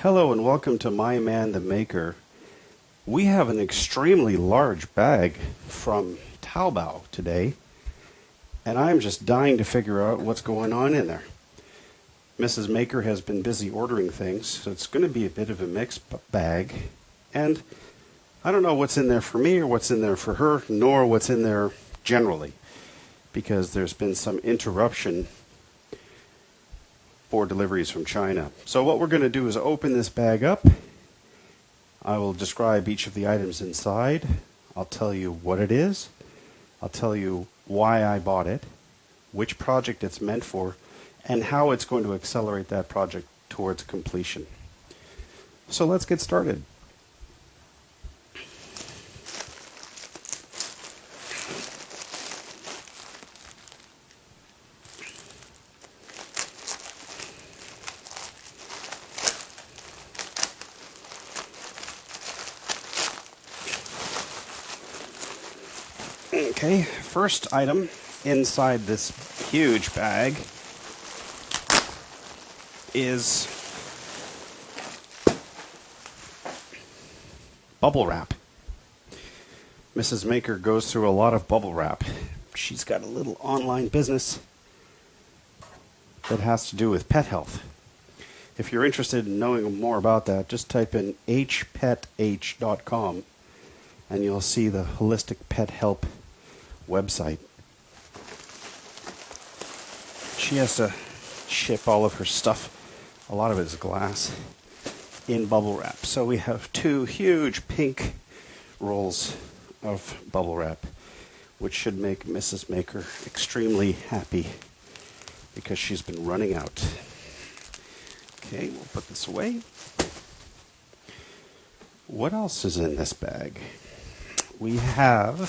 Hello and welcome to My Man the Maker. We have an extremely large bag from Taobao today, and I'm just dying to figure out what's going on in there. Mrs. Maker has been busy ordering things, so it's going to be a bit of a mixed bag, and I don't know what's in there for me or what's in there for her, nor what's in there generally, because there's been some interruption for deliveries from China. So what we're going to do is open this bag up. I will describe each of the items inside. I'll tell you what it is. I'll tell you why I bought it, which project it's meant for, and how it's going to accelerate that project towards completion. So let's get started. Okay, first item inside this huge bag is bubble wrap. Mrs. Maker goes through a lot of bubble wrap. She's got a little online business that has to do with pet health. If you're interested in knowing more about that, just type in hpeth.com and you'll see the Holistic Pet Help website. She has to ship all of her stuff, a lot of it is glass, in bubble wrap. So we have two huge pink rolls of bubble wrap, which should make Mrs. Maker extremely happy because she's been running out. Okay, we'll put this away. What else is in this bag? We have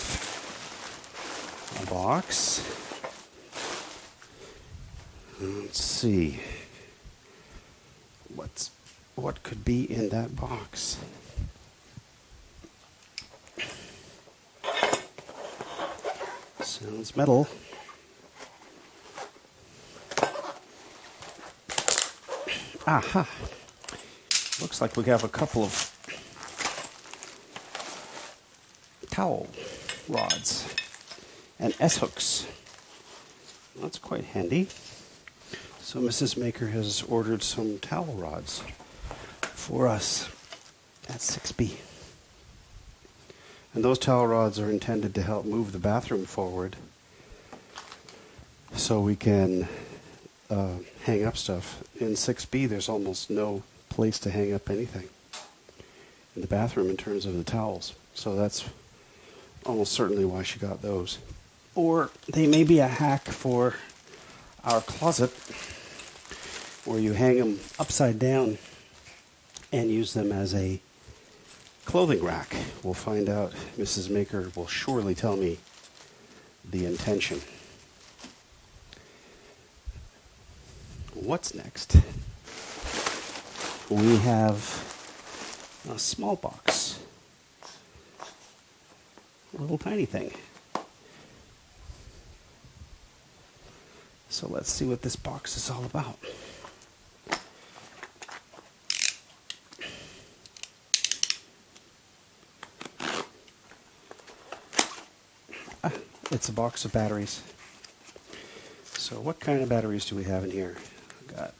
a box. Let's see. What could be in that box? Sounds metal. Aha. Looks like we have a couple of towel rods and S-hooks. That's quite handy. So Mrs. Maker has ordered some towel rods for us at 6B. And those towel rods are intended to help move the bathroom forward so we can hang up stuff. In 6B, there's almost no place to hang up anything in the bathroom in terms of the towels. So that's almost certainly why she got those. Or they may be a hack for our closet where you hang them upside down and use them as a clothing rack. We'll find out. Mrs. Maker will surely tell me the intention. What's next? We have a small box. A little tiny thing. So let's see what this box is all about. It's a box of batteries. So what kind of batteries do we have in here? We've got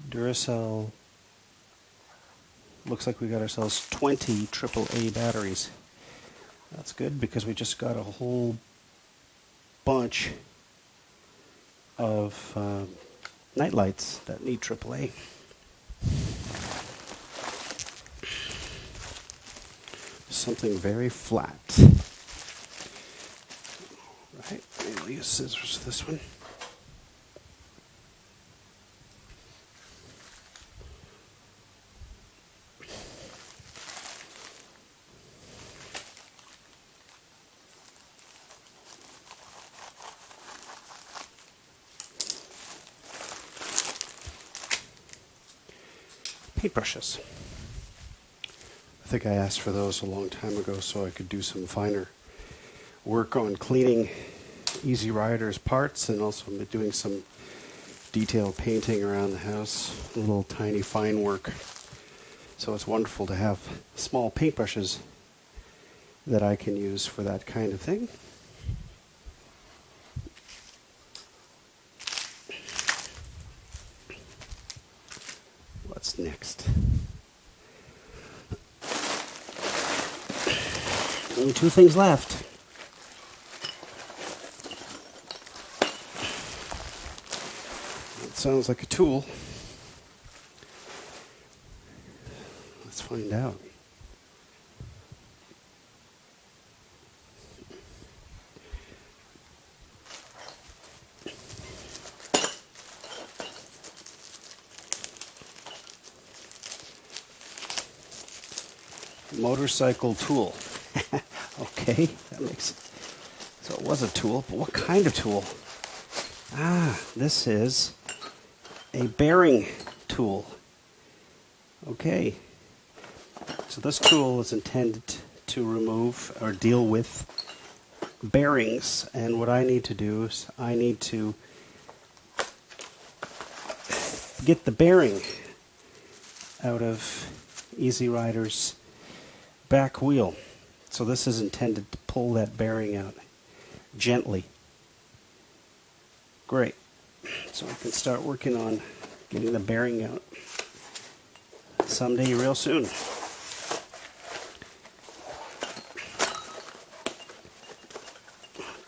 Duracell. Looks like we got ourselves 20 AAA batteries. That's good because we just got a whole bunch of night lights that need AAA. Something very flat. Right, I'll use scissors for this one. Paintbrushes. I think I asked for those a long time ago so I could do some finer work on cleaning Easy Rider's parts and also doing some detailed painting around the house, little tiny fine work. So it's wonderful to have small paintbrushes that I can use for that kind of thing. What's next? Only 2 things left. It sounds like a tool. Let's find out. Motorcycle tool. Okay, that makes so it was a tool, but what kind of tool? This is a bearing tool. Okay, so this tool is intended to remove or deal with bearings, and what I need to do is I need to get the bearing out of Easy Rider's back wheel. So this is intended to pull that bearing out gently. Great. So I can start working on getting the bearing out someday real soon.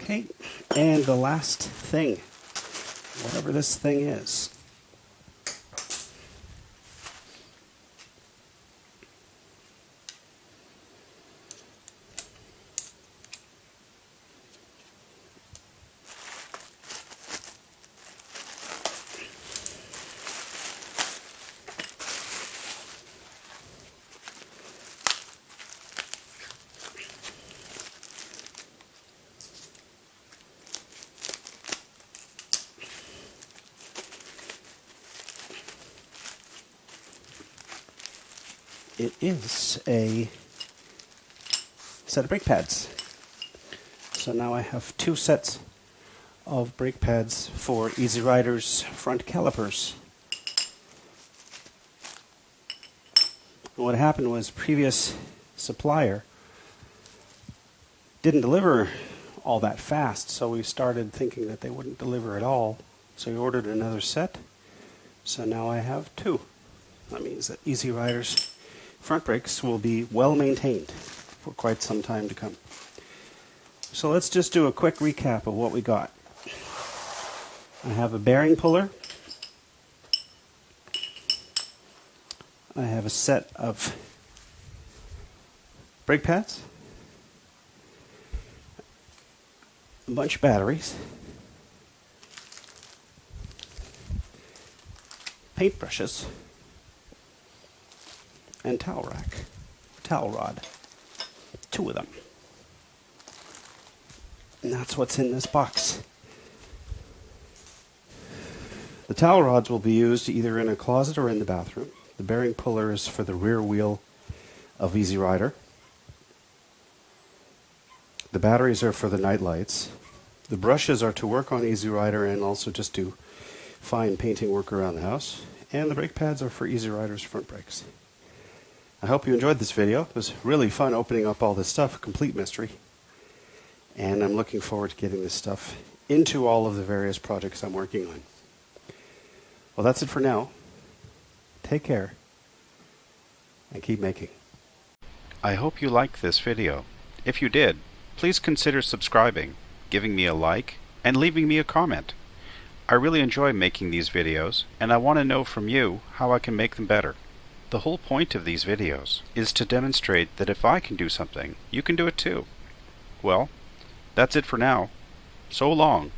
Okay, and the last thing, whatever this thing is. It is a set of brake pads. So now I have 2 sets of brake pads for Easy Rider's front calipers. What happened was previous supplier didn't deliver all that fast, so we started thinking that they wouldn't deliver at all. So we ordered another set. So now I have 2. That means that Easy Rider's front brakes will be well maintained for quite some time to come. So let's just do a quick recap of what we got. I have a bearing puller. I have a set of brake pads, a bunch of batteries, paintbrushes, and towel rack, towel rod, 2 of them. And that's what's in this box. The towel rods will be used either in a closet or in the bathroom. The bearing puller is for the rear wheel of Easy Rider. The batteries are for the night lights. The brushes are to work on Easy Rider and also just do fine painting work around the house. And the brake pads are for Easy Rider's front brakes. I hope you enjoyed this video. It was really fun opening up all this stuff, a complete mystery. And I'm looking forward to getting this stuff into all of the various projects I'm working on. Well, that's it for now. Take care and keep making. I hope you liked this video. If you did, please consider subscribing, giving me a like, and leaving me a comment. I really enjoy making these videos, and I want to know from you how I can make them better. The whole point of these videos is to demonstrate that if I can do something, you can do it too. Well, that's it for now. So long,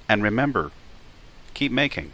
and remember, keep making.